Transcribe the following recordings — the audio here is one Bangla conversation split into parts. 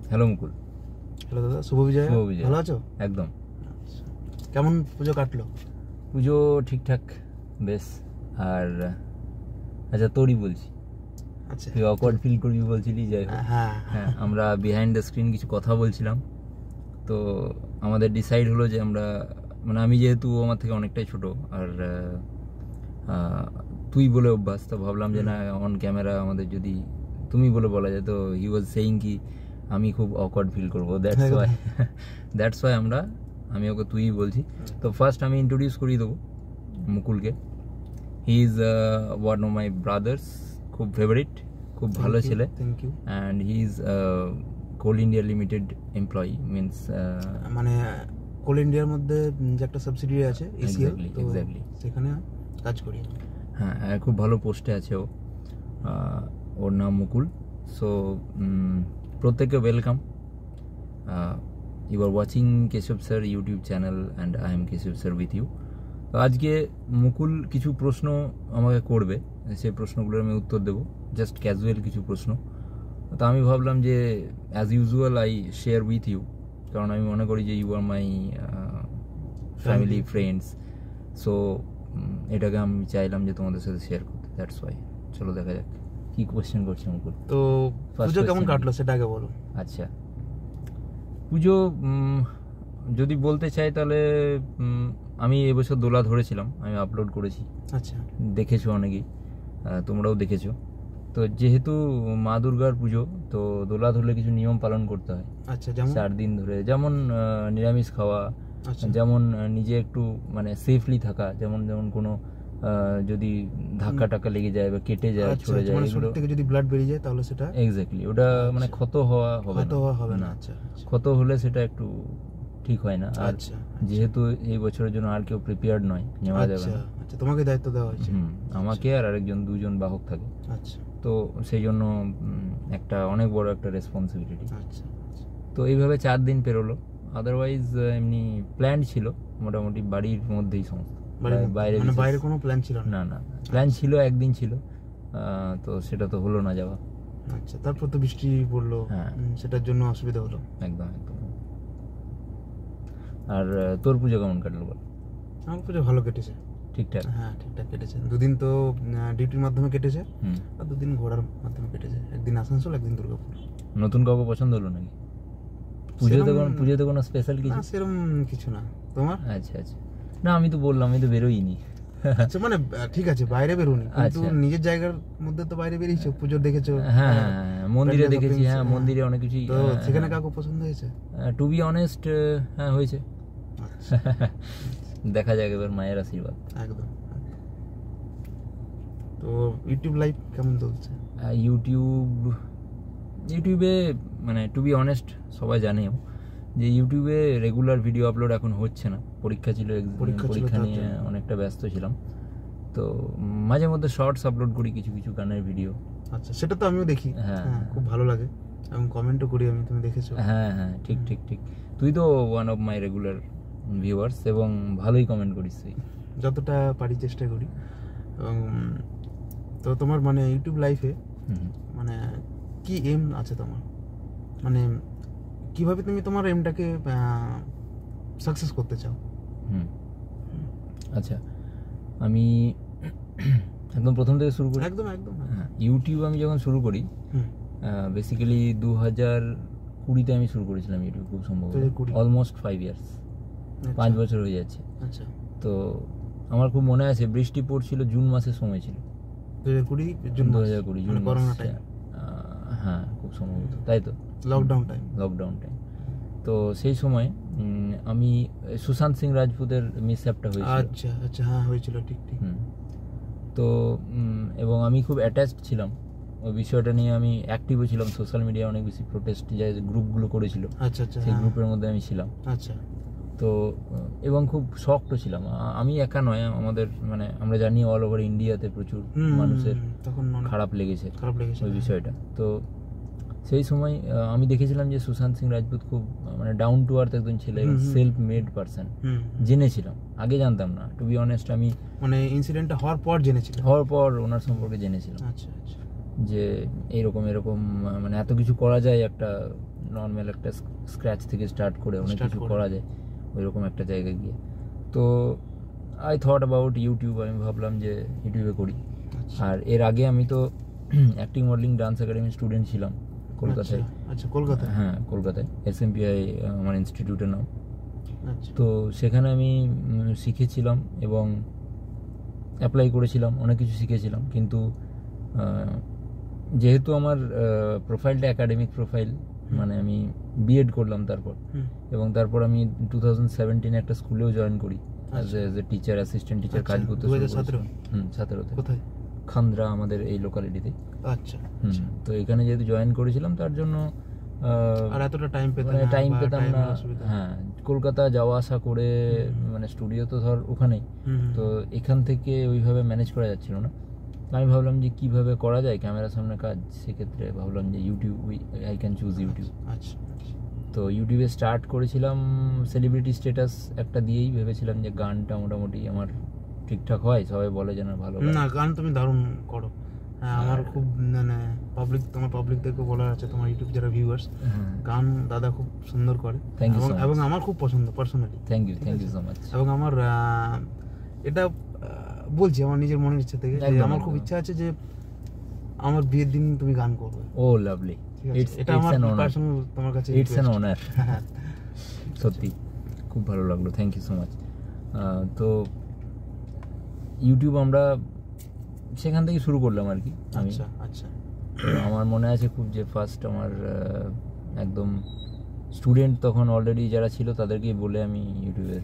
হ্যালো মুকুল। হ্যালো দাদা, শুভ বিজয়। ভালো আছো? একদম। কেমন পুজো কাটলো? পুজো ঠিকঠাক, বেশ। আর আচ্ছা, তোরই বলছি। আচ্ছা, তুই অকওয়ার্ড ফিল করবি বলছিলি, যাই হোক। হ্যাঁ, আমরা বিহাইন্ড দ্য স্ক্রিন কিছু কথা বলছিলাম, তো আমাদের ডিসাইড হলো যে আমরা, মানে আমি যেহেতু আমার থেকে অনেকটাই ছোট, আর তুই বলে অভ্যাস, তো ভাবলাম যে না, অন ক্যামেরা আমাদের যদি তুমি বলে বলা যায়, তো হি ওয়াজ সেইং কি আমি খুব অকওয়ার্ড ফিল করবো, দ্যাটস ওয়াই আমি ওকে তুই বলছি। তো ফার্স্ট আমি ইন্ট্রোডিউস করিয়ে দেবো মুকুলকে। He is one of my brothers, খুব ফেভারিট, খুব ভালো ছেলে। And he is Coal India Limited employee, means মানে কোল ইন্ডিয়ার মধ্যে যে একটা সাবসিডিয়ারি আছে, এক্স্যাক্টলি, সেখানে কাজ করি। হ্যাঁ, খুব ভালো পোস্টে আছে ও। ওর নাম মুকুল। সো প্রত্যেককে welcome. You are watching Keshab sir YouTube channel and I am Keshab sir with you. তো আজকে মুকুল কিছু প্রশ্ন আমাকে করবে, সেই প্রশ্নগুলোর আমি উত্তর দেবো, জাস্ট ক্যাজুয়াল কিছু প্রশ্ন। তো আমি ভাবলাম যে as usual I share with you, কারণ আমি মনে করি যে you are my family friends. So এটাকে আমি চাইলাম যে তোমাদের সাথে শেয়ার করতে, দ্যাটস ওয়াই। চলো দেখা যাক কি কোয়েশ্চেন করছে মুকুল। তো পুজো কেমন কাটলো সেটা আগে বলো। আচ্ছা, পুজো যদি বলতে চাই তাহলে আমি এবছর দোলা ধরেছিলাম, আমি আপলোড করেছি। আচ্ছা, দেখেছো অনেকেই, তোমরাও দেখেছো। তো যেহেতু মা দুর্গার পুজো, তো দোলা ধরলে কিছু নিয়ম পালন করতে হয়। আচ্ছা, যেমন 4 দিন ধরে, যেমন নিরামিষ খাওয়া, যেমন নিজে একটু মানে সেফলি থাকা, যেমন কোনো যদি ধাক্কা টাক্কা লেগে যায় বা কেটে যায়, ছড়ে যায়, এগুলো থেকে যদি ব্লাড বেরিয়ে যায় তাহলে সেটা এক্স্যাক্টলি, ওটা মানে ক্ষত হওয়া হবে না। আচ্ছা, ক্ষত হলে সেটা একটু ঠিক হয় না। আর যেহেতু এই বছরের জন্য আর কেউ প্রিপেয়ার্ড নয়, নেওয়া যাবে না। আচ্ছা, তোমাকে দায়িত্ব দেওয়া হয়েছে। আমাকে আর আরেকজন, দুজন বাহক থাকে। আচ্ছা, তো সেই জন্য একটা অনেক বড় একটা রেসপন্সিবিলিটি। আচ্ছা, তো এইভাবে 4 দিন পেরোলো। আদারওয়াইজ এমনি প্ল্যান ছিল মোটামুটি বাড়ির মধ্যেই সমস্ত, বাইরে কোনো প্ল্যান ছিল না? না, প্ল্যান ছিল, একদিন ছিল, তো সেটা তো হলো না যাওয়া। আচ্ছা, তারপর তো বৃষ্টি পড়লো, সেটার জন্য অসুবিধা হলো। একদম। আর তোর পুজো কেমন কাটলো বল? আমার পুজো ভালো কেটেছে, ঠিকঠাক। হ্যাঁ, ঠিকঠাক কেটেছে। 2 দিন তো ডিউটির মাধ্যমে কেটেছে, আর 2 দিন ঘোরার মাধ্যমে কেটেছে। একদিন আসানসোল, একদিন দুর্গাপুর। নতুন কাউকে পছন্দ হলো নাকি পুজোতে? কোনো স্পেশাল কিছু? সেরকম কিছু না। তোমার? আচ্ছা, না আমি তো বললাম, আমি তো বেরোইনি। আচ্ছা, মানে ঠিক আছে, বাইরে বেরোনি, কিন্তু নিজের জায়গার মধ্যে তো বাইরে বেরিয়েছো, পুজো দেখেছো। হ্যাঁ, মন্দিরে দেখেছি। হ্যাঁ, মন্দিরে অনেক কিছু। তো সেখানে কাউকে পছন্দ হয়েছে? টু বি অনেস্ট, হ্যাঁ হয়েছে। দেখা যাক এবার মায়ের আশীর্বাদ। একদম। তো ইউটিউব লাইভ কেমন চলছে? ইউটিউবে মানে টু বি অনেস্ট, সবাই জানেও যে ইউটিউবে রেগুলার ভিডিও আপলোড এখন হচ্ছে না। পরীক্ষা নিয়ে অনেকটা ব্যস্ত ছিলাম, তো মাঝে মধ্যে শর্টস আপলোড করি, কিছু গানের ভিডিও। আচ্ছা, সেটা তো আমিও দেখি। হ্যাঁ, খুব ভালো লাগে এবং কমেন্টও করি আমি, তুমি দেখেছো? হ্যাঁ, ঠিক। তুই তো one of my regular viewers, এবং ভালোই কমেন্ট করিস তুই। যতটা পারি চেষ্টা করি। এবং তো তোমার মানে ইউটিউব লাইফে মানে কি এম আছে তোমার? মানে কিভাবে তুমি তোমার এমটাকে সাকসেস করতে চাও? আচ্ছা, আমি একদম প্রথম থেকে শুরু করি। একদম। হ্যাঁ, ইউটিউব আমি যখন শুরু করি, বেসিক্যালি 2020-তে আমি শুরু করেছিলাম ইউটিউব, খুব সম্ভবত অলমোস্ট 5 ইয়ার্স, 5 বছর হয়ে যাচ্ছে। আচ্ছা, তো আমার খুব মনে আছে, বৃষ্টি পড়ছিল, জুন মাসের সময় ছিল, 2020 জুন, করোনা টাইম। হ্যাঁ, খুব সম্ভবত, তাই তো, লকডাউন টাইম। তো সেই সময় আমি সুশান্ত সিং রাজপুতের মিসহ্যাপটা হয়েছিল। আচ্ছা, হ্যাঁ হয়েছিল, ঠিক। তো এবং আমি খুব অ্যাটাচড ছিলাম ওই বিষয়টা নিয়ে, আমি অ্যাক্টিভও ছিলাম সোশ্যাল মিডিয়ায়, অনেক বেশি প্রোটেস্ট যে গ্রুপগুলো করেছিল। আচ্ছা, সেই গ্রুপের মধ্যে আমি ছিলাম। আচ্ছা, তো এবং খুব শকড ছিলাম। আমি একা নয়, আমাদের মানে আমরা জানি অল ওভার ইন্ডিয়াতে প্রচুর মানুষের তখন খারাপ লেগেছে ওই বিষয়টা। তো সেই সময় আমি দেখেছিলাম যে সুশান্ত সিং রাজপুত খুব মানে ডাউন টু আর্থ একজন ছেলে, সেলফ মেড পারসন। জেনেছিলাম, আগে জানতাম না, টু বি অনেস্ট। আমি মানে ইনসিডেন্টটা হওয়ার পর ওনার সম্পর্কে জেনেছিলাম। আচ্ছা, যে এরকম মানে এত কিছু করা যায় একটা নর্মাল একটা স্ক্র্যাচ থেকে স্টার্ট করে অনেক কিছু করা যায় ওইরকম একটা জায়গায় গিয়ে। তো আই থট অ্যাবাউট ইউটিউব, আমি ভাবলাম যে ইউটিউবে করি। আর এর আগে আমি তো অ্যাক্টিং মডেলিং ডান্স একাডেমির স্টুডেন্ট ছিলাম কলকাতায়। আচ্ছা, কলকাতায়? হ্যাঁ, কলকাতায় SMPI আমার ইনস্টিটিউটের নাম। আচ্ছা, তো সেখানে আমি শিখেছিলাম এবং অ্যাপ্লাই করেছিলাম, অনেক কিছু শিখেছিলাম। কিন্তু যেহেতু আমার প্রোফাইলটা একাডেমিক প্রোফাইল, মানে আমি বিএড করলাম তারপর, এবং তারপর আমি 2017 একটা স্কুলেও জয়েন করি as a teacher, assistant teacher কাজ করতে। 2017? কোথায়? খান্দ্রা, আমাদের এই লোকালিটিতে। আচ্ছা। তো এখানে যেহেতু জয়েন করেছিলাম তার জন্য আর এতটা টাইম পেতাম না। হ্যাঁ, কলকাতা যাওয়া আসা করে, মানে স্টুডিও তো ধর ওখানেই, তো এখান থেকে ওইভাবে ম্যানেজ করা যাচ্ছিল না। আমি ভাবলাম যে কিভাবে করা যায় ক্যামেরার সামনে কাজ, সেক্ষেত্রে ভাবলাম যে YouTube, I can choose YouTube. আচ্ছা। তো ইউটিউবে স্টার্ট করেছিলাম সেলিব্রিটি স্ট্যাটাস একটা দিয়েই, ভেবেছিলাম যে গানটা মোটামুটি আমার ঠিকঠাক হয়, সবাই বলে যে না ভালো। না, গান তুমি দারুণ করো। হ্যাঁ, আমার খুব মানে তোমার পাবলিকদেরকে বলার আছে, তোমার ইউটিউব যারা ভিউয়ার্স, গান দাদা খুব সুন্দর করে এবং আমার খুব পছন্দ personally. Thank you so much. এবং আমার এটা বলছি আমার নিজের মনের ইচ্ছা থেকে, যে আমার খুব ইচ্ছা আছে যে আমার বিয়ের দিন তুমি গান করবে। ও লাভলি, এটা আমার পার্সোনাল তোমার কাছে ইটস অ্যান অনার। সত্যি খুব ভালো লাগলো, থ্যাংক ইউ সো মাচ। তো ইউটিউব আমরা সেখান থেকে শুরু করলাম আর কি। আচ্ছা আচ্ছা। আমার মনে আছে খুব, যে ফার্স্ট আমার একদম স্টুডেন্ট তখন অলরেডি যারা ছিল তাদেরকে বলে আমি ইউটিউবের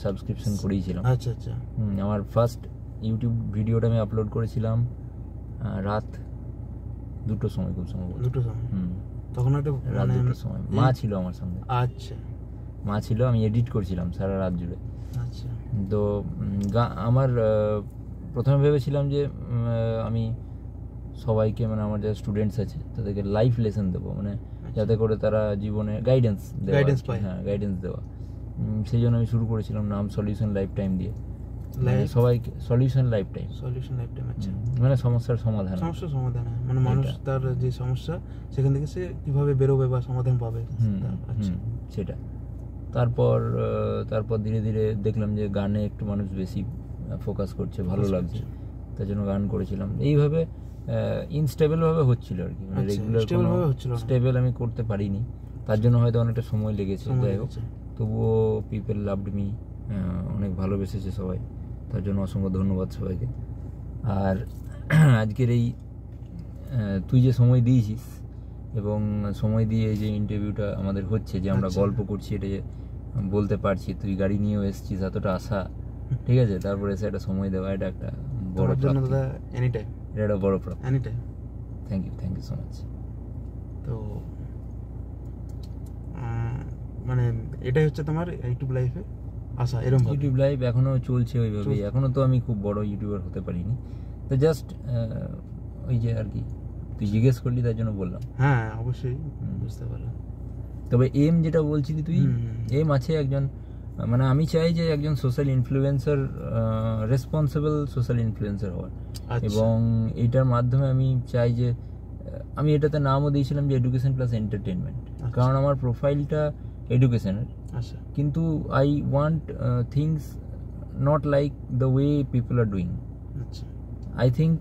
সাবস্ক্রিপশন করিয়েছিলাম। আচ্ছা আচ্ছা। আমার ফার্স্ট ইউটিউব ভিডিওটা আমি আপলোড করেছিলাম রাত 2টোর সময়, খুব সম্ভবত 2টোর সময়। তখন একটা রাত 2টোর সময় মা ছিল আমার সঙ্গে। আচ্ছা। মা ছিল, আমি এডিট করছিলাম সারা রাত জুড়ে। আচ্ছা। তো আমার প্রথমে ভেবেছিলাম যে আমি সবাইকে, মানে আমার যারা স্টুডেন্টস আছে তাদেরকে লাইফ লেসন দেবো, মানে যাতে করে তারা জীবনে গাইডেন্স পায়। হ্যাঁ, গাইডেন্স দেওয়া। সেই জন্য আমি শুরু করেছিলাম নাম সলিউশন লাইফ টাইম দিয়ে, সবাইকে সলিউশন লাইফ টাইম। আচ্ছা, মানে সমস্যার সমাধান, মানে মানুষ তার যে সমস্যা সেখান থেকে সে কিভাবে বেরোবে বা সমাধান পাবে। আচ্ছা, সেটা। তারপর ধীরে ধীরে দেখলাম যে গানে একটু মানুষ বেশি ফোকাস করছে, ভালো লাগছে, তার জন্য গান করেছিলাম। এইভাবে ইনস্টেবল ভাবে হচ্ছিল আর কি, মানে রেগুলার স্টেবল আমি করতে পারিনি, তার জন্য হয়তো অনেকটা সময় লেগেছে। যাই হোক, তবুও পিপল লাভড মি, অনেক ভালোবেসেছে সবাই, তার জন্য অসংখ্য ধন্যবাদ সবাইকে। আর আজকের এই তুই যে সময় দিয়েছিস এবং সময় দিয়ে যে ইন্টারভিউটা আমাদের হচ্ছে, যে আমরা গল্প করছি, এটা যে বলতে পারছি, তুই গাড়ি নিয়েও এসেছিস, এতটা আশা, ঠিক আছে, তারপরে এসে একটা সময় দেওয়া, এটা একটা বড় প্রাপ্তি। এটা একটা বড় প্রাপ্তি। Thank you so much. তো মানে এটাই হচ্ছে তোমার ইউটিউব লাইফে আশা? এরকম ইউটিউব লাইফ এখনো চলছে ওইভাবেই, এখনো তো আমি খুব বড় ইউটিউবার হতে পারিনি, তো জাস্ট ওই যে আর কি, তুই জিজ্ঞেস করলি তার জন্য বললাম। হ্যাঁ, অবশ্যই বুঝতে পারলাম। তবে এম যেটা বলছিলি তুই, এম আছে একজন, মানে আমি চাই যে একজন social influencer, responsible social influencer হওয়ার। এবং এইটার মাধ্যমে আমি চাই যে, আমি এটাতে নামও দিয়েছিলাম যে এডুকেশন প্লাস এন্টারটেনমেন্ট, কারণ আমার প্রোফাইলটা এডুকেশনের, কিন্তু I want things not like the way people are doing. I think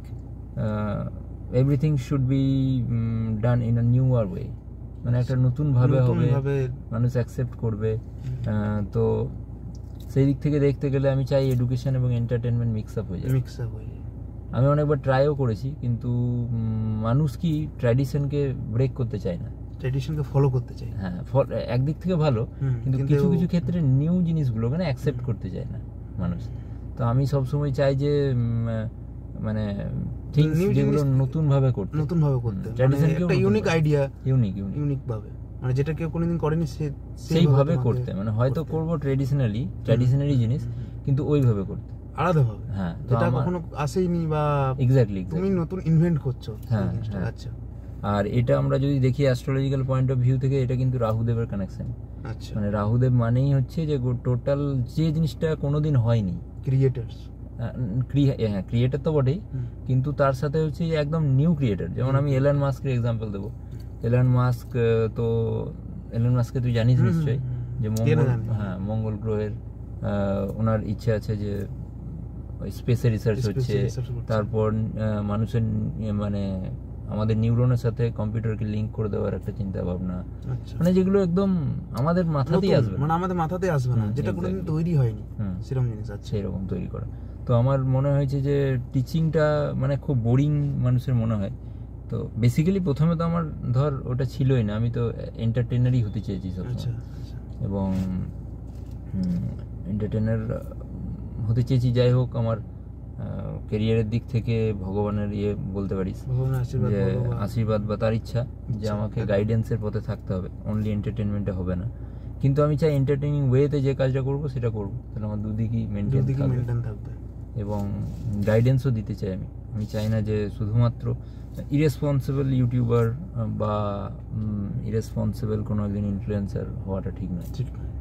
everything should be done in a newer way, মানে একটা নতুন ভাবে হবে, মানুষ অ্যাকসেপ্ট করবে। তো সেই দিক থেকে দেখতে গেলে আমি চাই এডুকেশন এবং এন্টারটেনমেন্ট মিক্স আপ হয়ে যায়। আমি অনেকবার ট্রাইও করেছি, কিন্তু মানুষ কি ট্র্যাডিশনকে ব্রেক করতে চায় না, ট্র্যাডিশনকে ফলো করতে চায়। হ্যাঁ, একদিক থেকে ভালো, কিন্তু কিছু কিছু ক্ষেত্রে নিউ জিনিসগুলো মানে অ্যাকসেপ্ট করতে চায় না মানুষ। তো আমি সবসময় চাই যে মানে থিংস যেগুলো নতুন ভাবে করতে, একটা ইউনিক আইডিয়া, ইউনিক ভাবে, মানে যেটা কেউ কোনোদিন করেনি সেইভাবে করতে, মানে হয়তো করব ট্র্যাডিশনালি জিনিস, কিন্তু ওইভাবে করতে, আলাদাভাবে। হ্যাঁ, যেটা কখনো আসেইনি বা এক্স্যাক্টলি তুমি নতুন ইনভেন্ট করছো। হ্যাঁ, আচ্ছা। আর এটা আমরা যদি দেখি অ্যাস্ট্রোলজিক্যাল পয়েন্ট অফ ভিউ থেকে, এটা কিন্তু রাহুদেবের কানেকশন। আচ্ছা, মানে রাহুদেব মানেই হচ্ছে যে টোটাল যে জিনিসটা কোনোদিন হয়নি, ক্রিয়েটার তো বটেই, কিন্তু তার সাথে হচ্ছে একদম নিউ ক্রিয়েটার। যেমন আমি এলন মাস্কের এক্সাম্পল দেবো, এলন মাস্ক, তো এলন মাস্ককে তুই জানিস নিশ্চয়ই, যে মঙ্গল গ্রহের ওনার ইচ্ছে আছে যে স্পেসে রিসার্চ হচ্ছে, তারপর মানুষের মানে আমাদের নিউরনের সাথে কম্পিউটারকে লিংক করে দেওয়ার একটা চিন্তা ভাবনা, মানে যেগুলো একদম আমাদের মাথাতেই আসবে, মানে আমাদের মাথাতেই আসবে না, যেটা কোনোদিন তৈরি হয়নি সেরকম জিনিস আছে, সেরকম তৈরি করা। তো আমার মনে হয়েছে যে টিচিংটা মানে খুব বোরিং মানুষের মনে হয়। তো বেসিক্যালি প্রথমে তো আমার ধর ওটা ছিলই না, আমি তো এন্টারটেনারই হতে চেয়েছি সবসময়, এবং এন্টারটেনার হতে চেয়েছি। যাই হোক, আমার ক্যারিয়ারের দিক থেকে ভগবানের বলতে পারিস যে আশীর্বাদ বা তার ইচ্ছা যে আমাকে গাইডেন্সের পথে থাকতে হবে, অনলি এন্টারটেনমেন্টে হবে না। কিন্তু আমি চাই এন্টারটেনিং ওয়েতে যে কাজটা করবো সেটা করবো, তাহলে আমার দুদিকই মেনটেন থাকবে, এবং গাইডেন্সও দিতে চাই। আমি চাই না যে শুধুমাত্র ইরেসপন্সিবল ইউটিউবার বা ইরেসপন্সিবল কোনো একজন ইনফ্লুয়েন্সার হওয়াটা ঠিক নয়।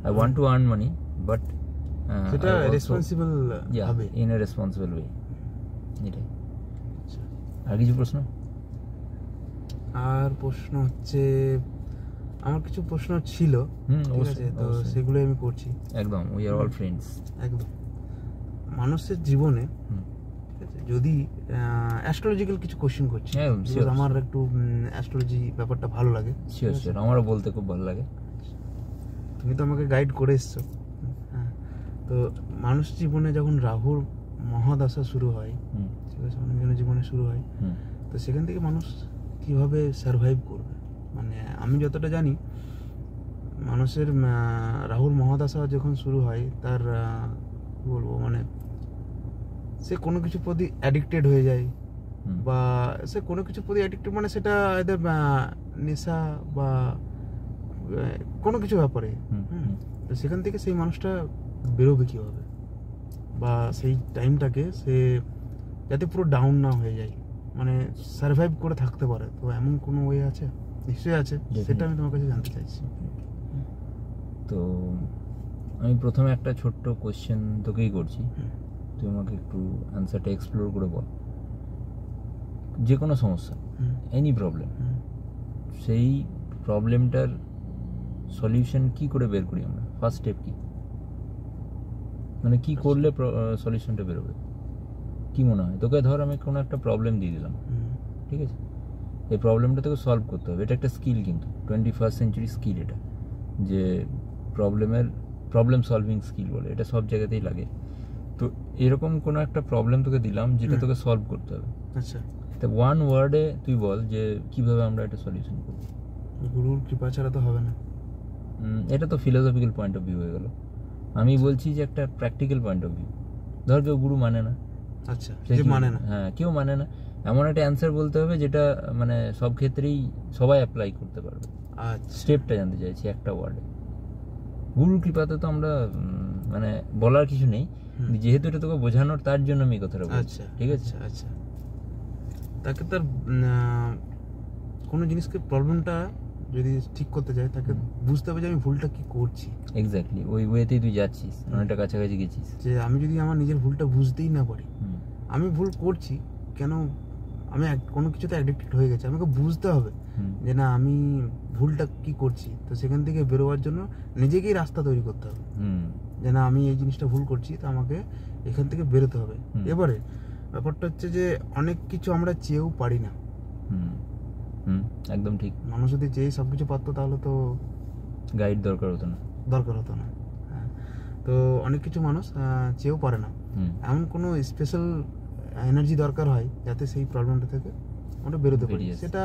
I want to earn money, but সেটা রেসপন্সিবল হবে, ইন এ রেসপন্সিবল ওয়ে। এটাই। আর কিছু প্রশ্ন? আর প্রশ্ন হচ্ছে, আমার কিছু প্রশ্ন ছিল, ঠিক আছে, তো সেগুলো আমি করছি। একদম, উই আর অল ফ্রেন্ডস। একদম। মানুষের জীবনে যদি অ্যাস্ট্রোলজিক্যাল কিছু কোশ্চেন করছি, আমার একটু অ্যাস্ট্রোলজি ব্যাপারটা ভালো লাগে। শিওর শিওর, আমারও বলতে খুব ভালো লাগে। তুমি তো আমাকে গাইড করে এসছো। হ্যাঁ, তো মানুষ জীবনে যখন রাহুর মহাদশা শুরু হয়, ঠিক আছে, অনেকজনের জীবনে শুরু হয়, তো সেখান থেকে মানুষ কিভাবে সারভাইভ করবে? মানে আমি যতটা জানি, মানুষের রাহুর মহাদশা যখন শুরু হয়, তার কি বলবো, মানে সে কোনো কিছুর প্রতি অ্যাডিক্টেড হয়ে যায়, বা সে কোনো কিছুর প্রতি অ্যাডিক্টেড, মানে সেটা এদের নেশা বা কোনো কিছু ব্যাপারে। তো সেখান থেকে সেই মানুষটা বেরোবে কীভাবে, বা সেই টাইমটাকে সে যাতে পুরো ডাউন না হয়ে যায়, মানে সারভাইভ করে থাকতে পারে। তো এমন কোনো ওয়ে আছে? নিশ্চয়ই আছে, সেটা আমি তোমার কাছে জানতে চাইছি। তো আমি প্রথমে একটা ছোট্ট কোয়েশ্চেন তোকেই করছি, তুই আমাকে একটু অ্যান্সারটা এক্সপ্লোর করে বল। যে কোনো সমস্যা, এনি প্রবলেম, সেই প্রবলেমটার সলিউশন কি করে বের করি আমরা? ফার্স্ট স্টেপ কি, মানে কি করলে সলিউশনটা বেরোবে? কি মনে হয় তোকে? ধর আমি কোনো একটা প্রবলেম দিয়ে দিলাম, ঠিক আছে, এই প্রবলেমটা তোকে সলভ করতে হবে। এটা একটা স্কিল, কিন্তু 21st সেঞ্চুরি স্কিল এটা, যে প্রবলেম সলভিং স্কিল বলে, এটা সব জায়গাতেই লাগে। তো এরকম কোনো একটা প্রবলেম তোকে দিলাম যেটা তোকে সলভ করতে হবে। আচ্ছা, তো ওয়ান ওয়ার্ডে তুই বল যে কিভাবে আমরা এটা সলিউশন করব। গুরুর কৃপা ছাড়া তো হবে না। এটা তো ফিলোসফিক্যাল পয়েন্ট অফ ভিউ হয়ে গেল। আমি বলছি যে একটা প্র্যাকটিক্যাল পয়েন্ট অফ ভিউ। ধর কেউ গুরু মানে না, আচ্ছা, যে মানে না, হ্যাঁ, কেউ মানে না, এমন একটা অ্যান্সার বলতে হবে যেটা মানে সব ক্ষেত্রেই সবাই অ্যাপ্লাই করতে পারবে। আচ্ছা, স্টেপটা জানতে চাইছি একটা ওয়ার্ডে। গুরুর কৃপাতে তো আমরা মানে বলার কিছু নেই, যেহেতু এটা তোকে বোঝানোর, তার জন্য আমি কথাটা বলছি, ঠিক আছে? আচ্ছা, তাকে তার কোনো জিনিসকে, প্রবলেমটা যদি ঠিক করতে চাই, তাকে বুঝতে হবে যে আমি ভুলটা কি করছি। এক্স্যাক্টলি, ওই ওয়েতেই তুই যাচ্ছিস, অনেকটা কাছাকাছি গেছিস। যে আমি যদি আমার নিজের ভুলটা বুঝতেই না পারি, আমি ভুল করছি কেন, আমি কোনো কিছুতে অ্যাডিক্টেড হয়ে গেছি, আমাকে বুঝতে হবে যে না, আমি ভুলটা কি করছি। তো সেখান থেকে বেরোবার জন্য নিজেকেই রাস্তা তৈরি করতে হবে, যে না, আমি এই জিনিসটা ভুল করছি, তো আমাকে এখান থেকে বেরোতে হবে। এবারে ব্যাপারটা হচ্ছে যে অনেক কিছু আমরা চেয়েও পারি না। একদম ঠিক। মানুষ যদি চেয়ে সবকিছু পারতো, তাহলে তো গাইড দরকার হতো না। হ্যাঁ, তো অনেক কিছু মানুষ চেয়েও পারে না। এমন কোনো স্পেশাল এনার্জি দরকার হয় যাতে সেই প্রবলেমটা থেকে আমরা বেরোতে পারি। সেটা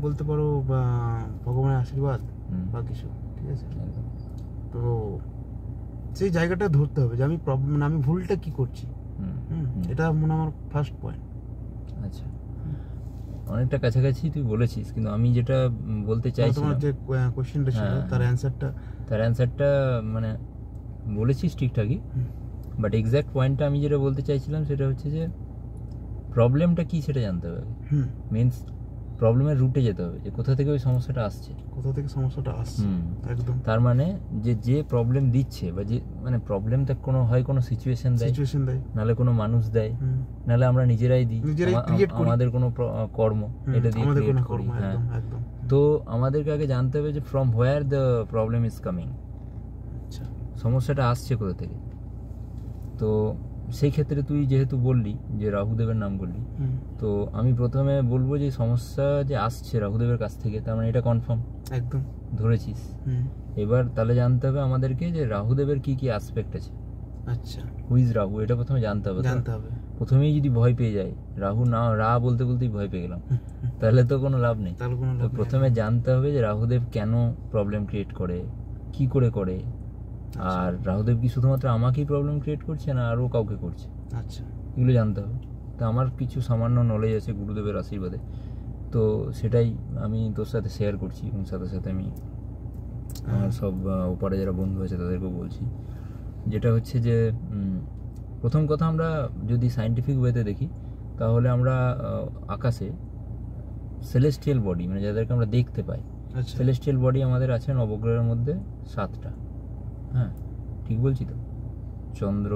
বলতে পারো বা ভগবানের আশীর্বাদ বা কিছু, ঠিক আছে। তো সেই জায়গাটা ধরতে হবে যে আমি ভুলটা কি করছি। এটা মনে আমার ফার্স্ট পয়েন্ট। আচ্ছা, অনেকটা কাছাকাছি তুই বলেছিস, কিন্তু আমি যেটা বলতে চাইছি, তোমার যে কোশ্চেনটা ছিল, তার অ্যানসারটা মানে বলেছিস ঠিকঠাকই, বাট এক্স্যাক্ট পয়েন্টটা আমি যেটা বলতে চাইছিলাম সেটা হচ্ছে যে প্রবলেমটা কি সেটা জানতে হবে। মিনস প্রবলেমের রুটে যেতে হবে, যে কোথা থেকে ওই সমস্যাটা আসছে। একদম। তার মানে যে প্রবলেম দিচ্ছে বা যে মানে প্রবলেম তো কোনো সিচুয়েশন দেয়, নাহলে কোনো মানুষ দেয়, নাহলে আমরা নিজেরাই দিই, আমাদের কোনো কর্ম এটা দিয়ে ক্রিয়েট করি। হ্যাঁ, তো আমাদেরকে আগে জানতে হবে যে from where the problem is coming, সমস্যাটা আসছে কোথা থেকে। তো সেই ক্ষেত্রে তুই যেহেতু বললি যে রাহুদেবের নাম করলি, তো আমি প্রথমে বলবো যে সমস্যা যে আসছে রাহুদেবের কাছ থেকে, তার মানে এটা কনফার্ম একদম ধরেছিস। এবার তাহলে জানতে হবে আমাদেরকে যে রাহুদেবের কি কি অ্যাসপেক্ট আছে। আচ্ছা, হু ইজ রাহু, এটা প্রথমে জানতে হবে। প্রথমেই যদি ভয় পেয়ে যায়, রাহু না রা বলতে বলতেই ভয় পেয়ে গেলাম, তাহলে তো কোনো লাভ নেই। তো প্রথমে জানতে হবে যে রাহুদেব কেন প্রবলেম ক্রিয়েট করে, কি করে করে, আর রাহুদেব কি শুধুমাত্র আমাকেই প্রবলেম ক্রিয়েট করছে না আরও কাউকে করছে, আচ্ছা এগুলো জানতে হবে। তো আমার কিছু সামান্য নলেজ আছে গুরুদেবের আশীর্বাদে, তো সেটাই আমি তোর সাথে শেয়ার করছি, এবং সাথে সাথে আমি আমার সব ওপারে যারা বন্ধু আছে তাদেরকেও বলছি। যেটা হচ্ছে যে প্রথম কথা, আমরা যদি সায়েন্টিফিক ওয়েতে দেখি তাহলে আমরা আকাশে সেলেস্টিয়াল বডি, মানে যাদেরকে আমরা দেখতে পাই, সেলেস্টিয়াল বডি আমাদের আছে নবগ্রহের মধ্যে 7টা। হ্যাঁ, ঠিক বলছি তো? চন্দ্র,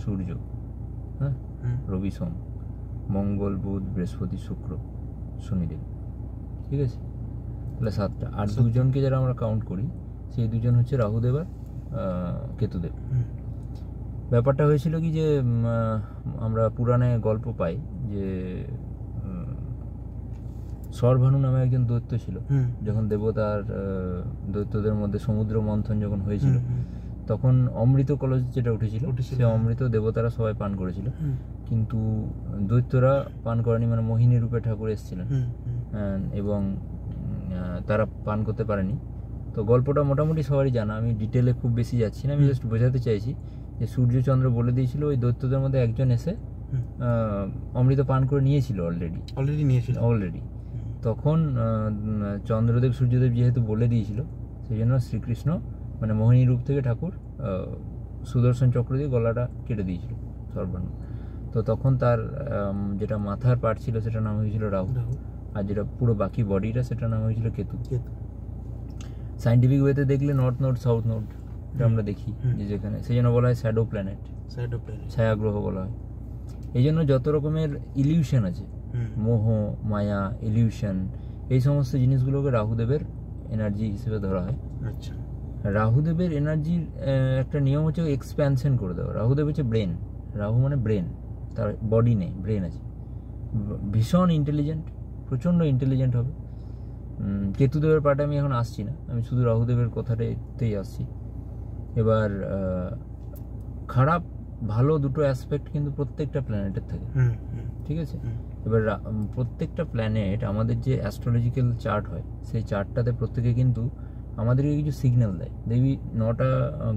সূর্য, হ্যাঁ, রবি, সোম, মঙ্গল, বুধ, বৃহস্পতি, শুক্র, শনিদেব, ঠিক আছে? তাহলে 7টা। আর দুজনকে যারা আমরা কাউন্ট করি, সেই দুজন হচ্ছে রাহুদেব আর কেতুদেব। ব্যাপারটা হয়েছিল কি যে আমরা পুরাণে গল্প পাই যে সরভানু নামে একজন দৈত্য ছিল, যখন দেবতার দৈত্যদের মধ্যে সমুদ্র মন্থন যখন হয়েছিল, তখন অমৃত কলস যেটা উঠেছিল, সে অমৃত দেবতারা সবাই পান করেছিল, কিন্তু দৈত্যরা পান করেনি, মানে মোহিনী রূপে ঠাকুর এসেছিলেন এবং তারা পান করতে পারেনি। তো গল্পটা মোটামুটি সবারই জানা, আমি ডিটেলে খুব বেশি যাচ্ছি না, আমি জাস্ট বোঝাতে চাইছি যে সূর্যচন্দ্র বলে দিয়েছিল ওই দৈত্যদের মধ্যে একজন এসে অমৃত পান করে নিয়েছিল অলরেডি। তখন চন্দ্রদেব সূর্যদেব যেহেতু বলে দিয়েছিল, সেই জন্য শ্রীকৃষ্ণ মানে মোহিনী রূপ থেকে ঠাকুর সুদর্শন চক্র দিয়ে গলাটা কেটে দিয়েছিল সর্বানু। তো তখন তার যেটা মাথার পার্ট ছিল সেটার নাম হয়েছিল রাহু, আর যেটা পুরো বাকি বডিটা সেটার নাম হয়েছিল কেতু। সায়েন্টিফিক ওয়েতে দেখলে নর্থ নোড, সাউথ নোড আমরা দেখি যে যেখানে, সেই জন্য বলা হয় শ্যাডো প্ল্যানেট, ছায়াগ্রহ বলা হয়। এই জন্য যত রকমের ইলিউশন আছে, মোহ, মায়া, ইলিউশন, এই সমস্ত জিনিসগুলোকে রাহুদেবের এনার্জি হিসেবে ধরা হয়। আচ্ছা, রাহুদেবের এনার্জির একটা নিয়ম হচ্ছে এক্সপ্যানশন করে দেওয়া। রাহুদেব হচ্ছে ব্রেন, রাহু মানে ব্রেন, তার বডি নেই, ব্রেন আছে, ভীষণ ইন্টেলিজেন্ট, প্রচণ্ড ইন্টেলিজেন্ট হবে। কেতুদেবের পার্টে আমি এখন আসছি না, আমি শুধু রাহুদেবের কথাটাতেই আসছি। এবার খারাপ ভালো দুটো অ্যাসপেক্ট কিন্তু প্রত্যেকটা প্ল্যানেটের থাকে, ঠিক আছে? এবার প্রত্যেকটা প্ল্যানেট আমাদের যে অ্যাস্ট্রোলজিক্যাল চার্ট হয়, সেই চার্টটাতে প্রত্যেকে কিন্তু আমাদেরকে কিছু সিগন্যাল দেয়। দেখবি 9টা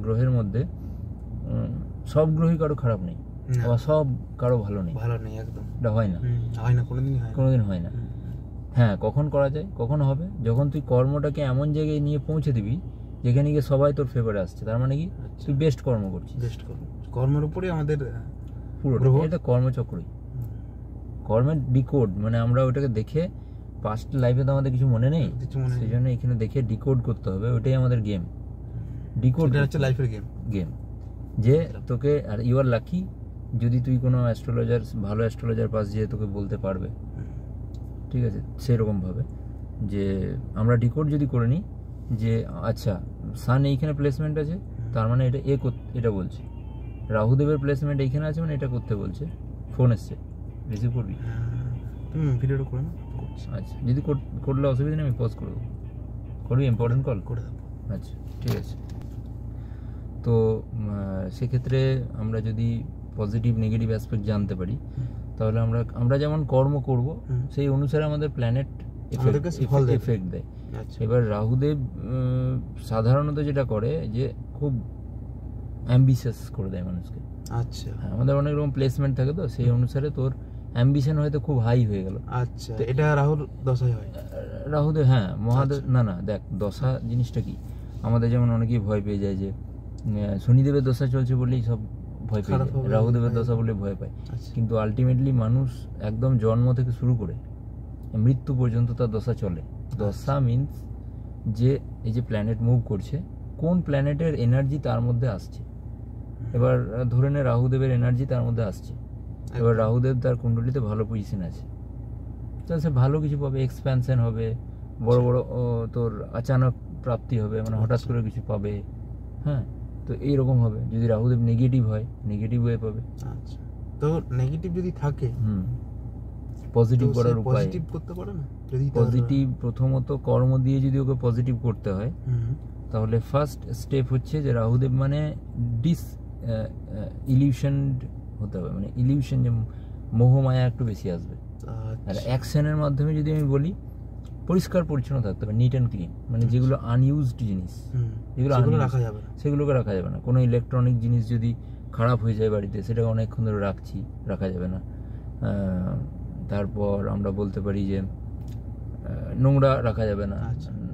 গ্রহের মধ্যে সব গ্রহই কারো খারাপ নেই, আবার সব কারো ভালো নেই, একদম। এটা হয় না, কোনোদিন হয় না। হ্যাঁ, কখন করা যায়, কখন হবে, যখন তুই কর্মটাকে এমন জায়গায় নিয়ে পৌঁছে দিবি যেখানে গিয়ে সবাই তোর ফেভারে আসছে, তার মানে কি তুই বেস্ট কর্ম করছিস। কর্মের উপরে আমাদের পুরো এটা কর্মচক্রই, কর্মের ডিকোড, মানে আমরা ওটাকে দেখে পাস্ট লাইফে তো আমাদের কিছু মনে নেই, সেই জন্য এখানে দেখে ডিকোড করতে হবে, ওইটাই আমাদের গেম। ডিকোড হচ্ছে লাইফের গেম যে তোকে, আর ইউ আর লাকি যদি তুই কোনো অ্যাস্ট্রোলজার, ভালো অ্যাস্ট্রোলজার পাস যেয়ে তোকে বলতে পারবে, ঠিক আছে? সেরকমভাবে যে আমরা ডিকোড যদি করে নিই যে আচ্ছা সান এইখানে প্লেসমেন্ট আছে, তার মানে এটা এটা বলছে, রাহুদেবের প্লেসমেন্ট এইখানে আছে মানে এটা করতে বলছে, ফোন এসছে, রিসিভ করবি? ভিডিওটা করে না? আচ্ছা, যদি করলে অসুবিধা নেই, আমি পজ করে দেবো। করবি? ইম্পর্টেন্ট কল করে দেবো। আচ্ছা, ঠিক আছে। তো সেক্ষেত্রে আমরা যদি পজিটিভ নেগেটিভ অ্যাসপেক্ট জানতে পারি, তাহলে আমরা যেমন কর্ম করব সেই অনুসারে আমাদের প্ল্যানেট এফেক্ট দেয়। এবার রাহুদেব সাধারণত যেটা করে যে খুব অ্যাম্বিশাস করে দেয় মানুষকে। আচ্ছা, আমাদের অনেক রকম প্লেসমেন্ট থাকে, তো সেই অনুসারে তোর অ্যাম্বিশন হয়তো খুব হাই হয়ে গেল। আচ্ছা, এটা রাহুর দশায় হয়? রাহুদেব, হ্যাঁ, মহাদেব। না দেখ, দশা জিনিসটা কি, আমাদের যেমন অনেকেই ভয় পেয়ে যায় যে শনিদেবের দশা চলছে বলেই সব ভয় পেয়ে যায়, রাহুদেবের দশা বলে ভয় পায়, কিন্তু আলটিমেটলি মানুষ একদম জন্ম থেকে শুরু করে মৃত্যু পর্যন্ত তার দশা চলে। দশা মিনস যে এই যে প্ল্যানেট মুভ করছে, কোন প্ল্যানেটের এনার্জি তার মধ্যে আসছে। এবার ধরে নে রাহুদেবের এনার্জি তার মধ্যে আসছে, এবার রাহুদেব তার কুণ্ডলিতে ভালো পজিশন আছে, তাহলে সে ভালো কিছু পাবে, এক্সপ্যানশন হবে, বড় বড় তোর আচানক প্রাপ্তি হবে, মানে হঠাৎ করে কিছু পাবে। হ্যাঁ, তো এইরকম হবে। যদি রাহুদেব নেগেটিভ হয়, নেগেটিভ হয়ে পাবে। আচ্ছা, তো নেগেটিভ যদি থাকে, পজিটিভ করার উপায় পজিটিভ করতে পারে না? যদি পজিটিভ, প্রথমত কর্ম দিয়ে যদি ওকে পজিটিভ করতে হয়, তাহলে ফার্স্ট স্টেপ হচ্ছে যে রাহুদেব মানে ইলিউশন হতে হবে, মানে ইলিউশন, যে মোহমায়া একটু বেশি আসবে। আর অ্যাকশনের মাধ্যমে যদি আমি বলি, পরিষ্কার পরিচ্ছন্ন থাকতে হবে, নিট অ্যান্ড ক্লিন, মানে যেগুলো আনইউজড জিনিস, যেগুলো রাখা যাবে না, সেগুলোকে রাখা যাবে না। কোনো ইলেকট্রনিক জিনিস যদি খারাপ হয়ে যায় বাড়িতে, সেটাকে অনেকক্ষণ ধরে রাখা যাবে না। তারপর আমরা বলতে পারি যে নোংরা রাখা যাবে না,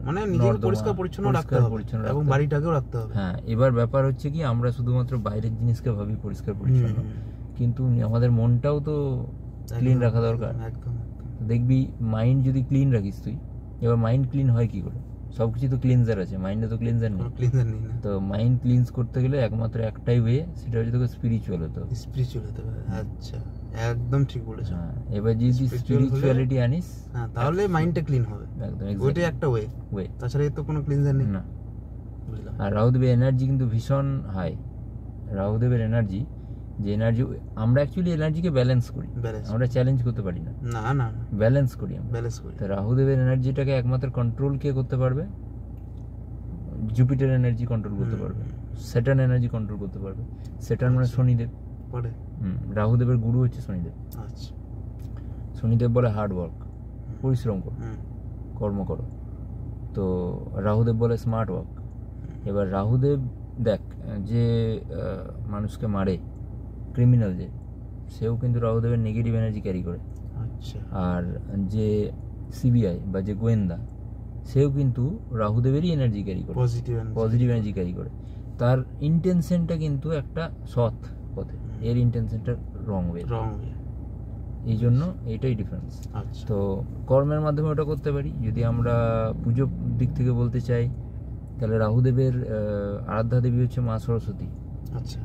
মানে নিজেকে পরিষ্কার পরিচ্ছন্ন রাখতে হবে এবং বাড়িটাকেও রাখতে হবে। হ্যাঁ, এবার ব্যাপার হচ্ছে কি, আমরা শুধুমাত্র বাইরের জিনিসকে ভাবি পরিষ্কার পরিচ্ছন্ন, কিন্তু আমাদের মনটাও তো ক্লিন রাখা দরকার। দেখবি মাইন্ড যদি ক্লিন রাখিস তুই, এবার মাইন্ড ক্লিন হয় কি করে? সবকিছু তো ক্লিনজার আছে, মাইন্ডে তো ক্লিনজার নেই। তো মাইন্ড ক্লিনস করতে গেলে একমাত্র একটাই ওয়ে, সেটা হচ্ছে তোকে স্পিরিচুয়াল হতে হবে। আচ্ছা, একদম ঠিক বলেছো। এবার যদি স্পিরিচুয়ালিটি আনিস, তাহলে মাইন্ডটা ক্লিন হবে। একদম, ওইটাই একটা ওয়ে। তাছাড়া এর তো কোনো ক্লিনজার নেই না। আর রাহুদেবের এনার্জি কিন্তু ভীষণ হাই। রাহুদেবের এনার্জি, যে এনার্জি, আমরা অ্যাকচুয়ালি এনার্জিকে ব্যালেন্স করি, আমরা চ্যালেঞ্জ করতে পারি না, ব্যালেন্স করি আমরা। তো রাহুদেবের এনার্জিটাকে একমাত্র কন্ট্রোল কে করতে পারবে? জুপিটার এনার্জি কন্ট্রোল করতে পারবে, স্যাটার্ন এনার্জি কন্ট্রোল করতে পারবে। স্যাটার্ন মানে শনিদেব, রাহুদেবের গুরু হচ্ছে শনিদেব। আচ্ছা, শনিদেব বলে হার্ড ওয়ার্ক, পরিশ্রম করো, কর্ম করো। তো রাহুদেব বলে স্মার্ট ওয়ার্ক। এবার রাহুদেব দেখ, যে মানুষকে মারে, ক্রিমিনাল যে, সেও কিন্তু রাহুদেবের নেগেটিভ এনার্জি ক্যারি করে। আচ্ছা, আর যে সিবিআই বা যে গোয়েন্দা, সেও কিন্তু রাহুদেবেরই এনার্জি ক্যারি করে, পজিটিভ এনার্জি ক্যারি করে। তার ইন্টেনশনটা কিন্তু একটা সৎ পথে, এর ইন্টেনশনটা রং ওয়ে। এই জন্য এটাই ডিফারেন্স। তো কর্মের মাধ্যমে ওটা করতে পারি। যদি আমরা পুজোর দিক থেকে বলতে চাই, তাহলে রাহুদেবের আরাধ্যা দেবী হচ্ছে মা সরস্বতী। আচ্ছা,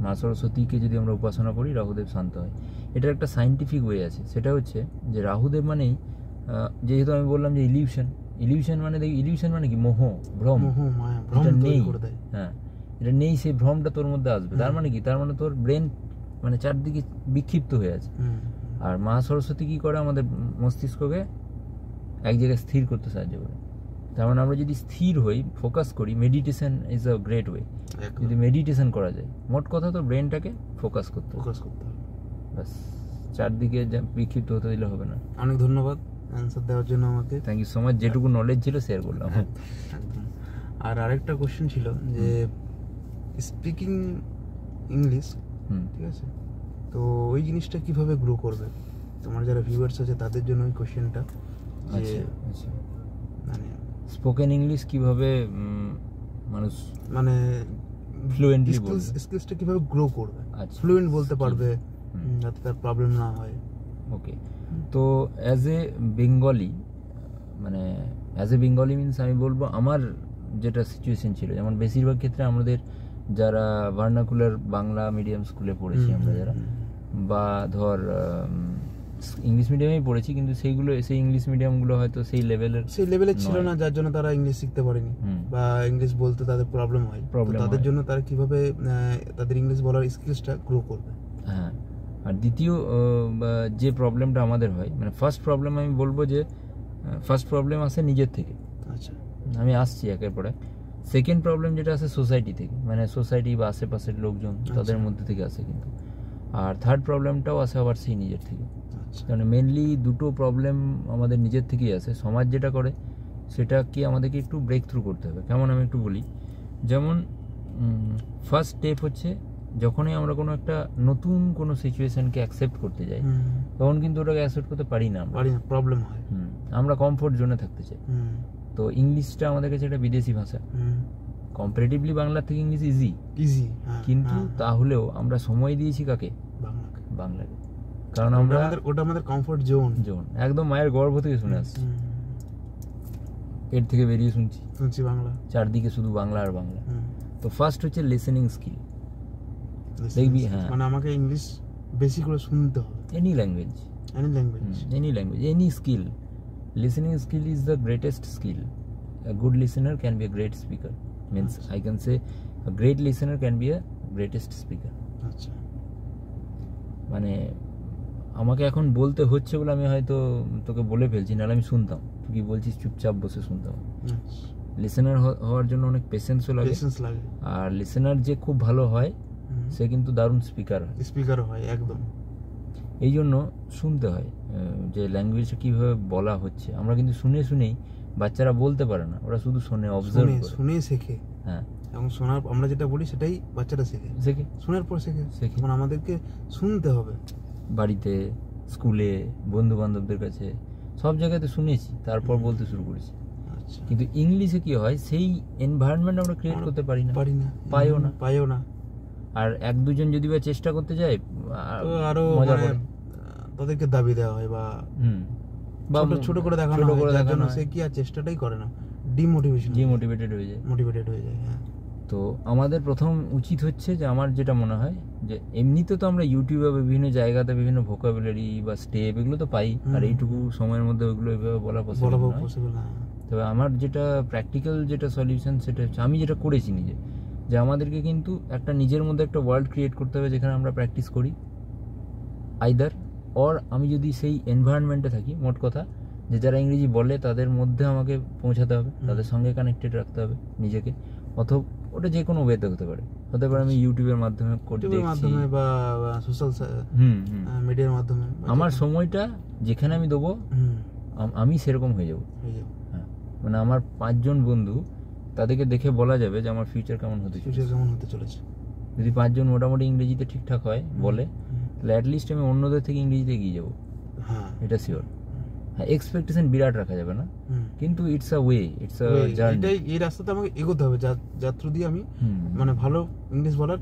মা সরস্বতীকে যদি আমরা উপাসনা করি, রাহুদেব শান্ত হয়। এটার একটা সাইন্টিফিক ওয়ে আছে, সেটা হচ্ছে যে রাহুদেব মানেই, যেহেতু আমি বললাম যে ইলিউশন মানে, দেখি ইলিউশন মানে কি, মোহ, ভ্রম, এটা নেই। হ্যাঁ, এটা নেই, সেই ভ্রমটা তোর মধ্যে আসবে। তার মানে কি? তার মানে তোর ব্রেন মানে চারদিকে বিক্ষিপ্ত হয়ে আছে। আর মা সরস্বতী কি করে? আমাদের মস্তিষ্ককে এক জায়গায় স্থির করতে সাহায্য করে। তার মানে আমরা যদি স্থির হই, ফোকাস করি, meditation is a great way. যদি মেডিটেশন করা যায়, মোট কথা তো ব্রেনটাকে ফোকাস করতে হবে, বাস। চারদিকে বিক্ষিপ্ত হতে দিলে হবে না। অনেক ধন্যবাদ অ্যান্সার দেওয়ার জন্য আমাকে। Thank you so much. যেটুকু নলেজ ছিল শেয়ার করলাম। একদম। আর আরেকটা কোশ্চেন ছিল যে স্পিকিং ইংলিশ, ঠিক আছে, তো ওই জিনিসটা কিভাবে গ্রো করবে? তোমার যারা ভিউয়ার্স আছে তাদের জন্য ওই কোশ্চেনটা, যে মানে স্পোকেন ইংলিশ কিভাবে মানুষ মানে ফ্লুয়েন্টলি বলবে, স্কিলসটা কিভাবে গ্রো করবে, ফ্লুয়েন্ট বলতে পারবে, যাতে তার প্রবলেম না হয়। ওকে, তো অ্যাজ এ বেঙ্গলি, মানে অ্যাজ এ বেঙ্গলি মিনস আমি বলবো আমার যেটা সিচুয়েশন ছিল, যেমন বেশিরভাগ ক্ষেত্রে আমাদের যারা ভার্নাকুলার বাংলা মিডিয়াম স্কুলে পড়েছি আমরা, যারা বা ধর ইংলিশ মিডিয়ামেই পড়েছি, কিন্তু সেই ইংলিশ মিডিয়ামগুলো হয়তো সেই লেভেলের ছিল না, যার জন্য তারা ইংলিশ শিখতে পারেনি বা ইংলিশ বলতে তাদের প্রবলেম হয়। তাদের জন্য তারা কিভাবে তাদের ইংলিশ বলার স্কিলসটা গ্রো করবে? হ্যাঁ, আর দ্বিতীয় যে প্রবলেমটা আমাদের হয়, মানে ফার্স্ট প্রবলেম আমি বলবো যে ফার্স্ট প্রবলেম আসে নিজের থেকে। আচ্ছা, আমি আসছি একের পর এক। সেকেন্ড প্রবলেম যেটা আসে সোসাইটি থেকে, মানে সোসাইটি বা আশেপাশের লোকজন, তাদের মধ্যে থেকে আসে কিন্তু। আর থার্ড প্রবলেমটাও আসে আবার সেই নিজের থেকে। কারণ মেনলি দুটো প্রবলেম আমাদের নিজের থেকেই আসে। সমাজ যেটা করে সেটাকে আমাদেরকে একটু ব্রেক থ্রু করতে হবে। কেমন আমি একটু বলি, যেমন ফার্স্ট স্টেপ হচ্ছে যখনই আমরা কোনো একটা নতুন কোনো সিচুয়েশনকে অ্যাকসেপ্ট করতে যাই, তখন কিন্তু ওটাকে অ্যাকসেপ্ট করতে পারি না, প্রবলেম হয়। আমরা কমফোর্ট জোনে থাকতে চাই। তো ইংলিশটা আমাদের কাছে একটা বিদেশি ভাষা, কম্পারেটিভলি বাংলার থেকে ইংলিশ ইজি, কিন্তু তাহলেও আমরা সময় দিয়েছি কাকে? বাংলাকে। কারণ আমরা ওটা আমাদের কমফোর্ট জোন একদম মায়ের গর্ভ থেকে শুনে আসছি, এর থেকে বেরিয়ে শুনছি বাংলা, চারদিকে শুধু বাংলা আর বাংলা। তো ফার্স্ট হচ্ছে লিসেনিং স্কিল। দেখবি, হ্যাঁ, মানে আমাকে ইংলিশ বেশি করে শুনতে হবে। Any language, any skill, listening skill is the greatest skill. A good listener can be a great speaker. Means I can say a great listener can be a greatest speaker. আচ্ছা, মানে আমাকে এখন বলতে হচ্ছে বলে আমি হয়তো তোকে বলে ফেলছি, নাহলে আমি শুনতাম, তুই কি বলছিস চুপচাপ বসে শুনতাম। লিসেনার হওয়ার জন্য অনেক পেশেন্সও লাগে, আর লিসেনার যে খুব ভালো হয় সে কিন্তু দারুণ স্পিকার হয় একদম। এই জন্য শুনতে হয় যে ল্যাঙ্গুয়েজটা কীভাবে বলা হচ্ছে। আমরা কিন্তু শুনেই বাচ্চারা বলতে পারে না, ওরা শুধু অবজার্ভ করে, শুনে শেখে। হ্যাঁ, এবং শোনার আমরা যেটা বলি সেটাই বাচ্চারা শেখে, শোনার পর শেখে। মানে আমাদেরকে শুনতে হবে, বাড়িতে, স্কুলে, বন্ধু বান্ধবদের কাছে, সব জায়গাতে শুনেছি, তারপর বলতে শুরু করেছি। কিন্তু ইংলিশে কি হয়, সেই এনভায়রনমেন্ট আমরা ক্রিয়েট করতে পারি না, পাইও না। আর এক দুজন যদি বা চেষ্টা করতে যায়, আরো মজা করে তাদেরকে দাবি দেওয়া হয় বা ছোট করে দেখানো হয়, সে কি আর চেষ্টাটাই করে না, ডিমোটিভেটেড হয়ে যায়। হ্যাঁ, তো আমাদের প্রথম উচিত হচ্ছে যে, আমার যেটা মনে হয় যে এমনিতে তো আমরা ইউটিউবে বিভিন্ন জায়গাতে বিভিন্ন ভোকাবুলারি বা স্টেপ এগুলো তো পাই, আর এইটুকু সময়ের মধ্যে ওইগুলো এভাবে বলা পসিবল না। তবে আমার যেটা প্র্যাকটিক্যাল যেটা সলিউশন, সেটা হচ্ছে আমি যেটা করেছি নিজে, যে আমাদেরকে কিন্তু একটা নিজের মধ্যে একটা ওয়ার্ল্ড ক্রিয়েট করতে হবে যেখানে আমরা প্র্যাকটিস করি, আইদার অর আমি যদি সেই এনভায়রনমেন্টে থাকি, মোট কথা যে যারা ইংরেজি বলে তাদের মধ্যে আমাকে পৌঁছাতে হবে, তাদের সঙ্গে কানেক্টেড রাখতে হবে নিজেকে, অথবা ওটা যে কোনো ওয়েতে হতে পারে আমি ইউটিউবের মাধ্যমে দেখছি বা সোশ্যাল মিডিয়ার মাধ্যমে আমার সময়টা যেখানে আমি দেবো, আমি সেরকম হয়ে যাবো। হ্যাঁ, মানে আমার 5 জন বন্ধু, তাদেরকে দেখে বলা যাবে যে আমার ফিউচার কেমন হতে চলেছে। যদি 5 জন মোটামুটি ইংরেজিতে ঠিকঠাক হয় বলে, তাহলে অ্যাটলিস্ট আমি অন্যদের থেকে ইংরেজিতে এগিয়ে যাবো, এটা শিওর। হ্যাঁ, এক্সপেকটেশন বিরাট রাখা যাবে না, কিন্তু it's a way, it's a journey. এই রাস্তাতে আমাকে এগোতে হবে, যার থ্রু দিয়ে আমি মানে ভালো ইংলিশ বলার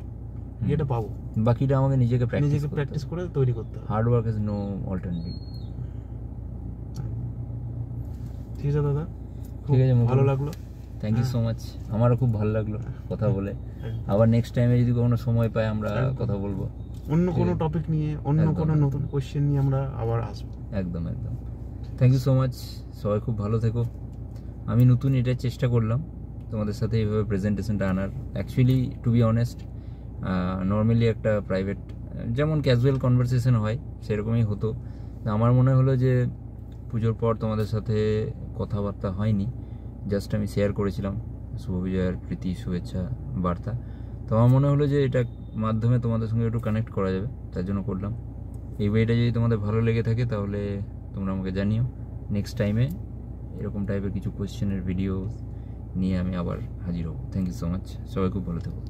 এটা পাবো। বাকিটা আমাকে নিজেকে প্র্যাকটিস করে তৈরি করতে হবে। Hard work is no alternative. ঠিক আছে দাদা, ঠিক আছে, ভালো লাগলো, থ্যাংক ইউ সো মাচ। আমারও খুব ভালো লাগলো কথা বলে। আবার নেক্সট টাইমে যদি কোনো সময় পাই আমরা কথা বলবো, অন্য কোনো টপিক নিয়ে, অন্য কোনো নতুন কোশ্চেন নিয়ে আমরা আবার আসবো। একদম। থ্যাংক ইউ সো মাচ, সবাই খুব ভালো থেকো। আমি নতুন এটা চেষ্টা করলাম তোমাদের সাথে এইভাবে প্রেজেন্টেশনটা আনার। Actually to be honest, normally একটা প্রাইভেট যেমন ক্যাজুয়াল কনভারসেশন হয় সেরকমই হতো। আমার মনে হলো যে পুজোর পর তোমাদের সাথে কথাবার্তা হয়নি, জাস্ট আমি শেয়ার করেছিলাম শুভ বিজয়ের প্রীতি শুভেচ্ছা বার্তা। তো আমার মনে হলো যে এটা মাধ্যমে তোমাদের সঙ্গে একটু কানেক্ট করা যাবে, তার জন্য করলাম। এই বইটা যদি তোমাদের ভালো লেগে থাকে তাহলে তোমরা আমাকে জানিও। নেক্সট টাইমে এরকম টাইপের কিছু কোয়েশ্চেনের ভিডিও নিয়ে আমি আবার হাজির হব। থ্যাংক ইউ সো মাচ, সবাই খুব ভালো থেকো।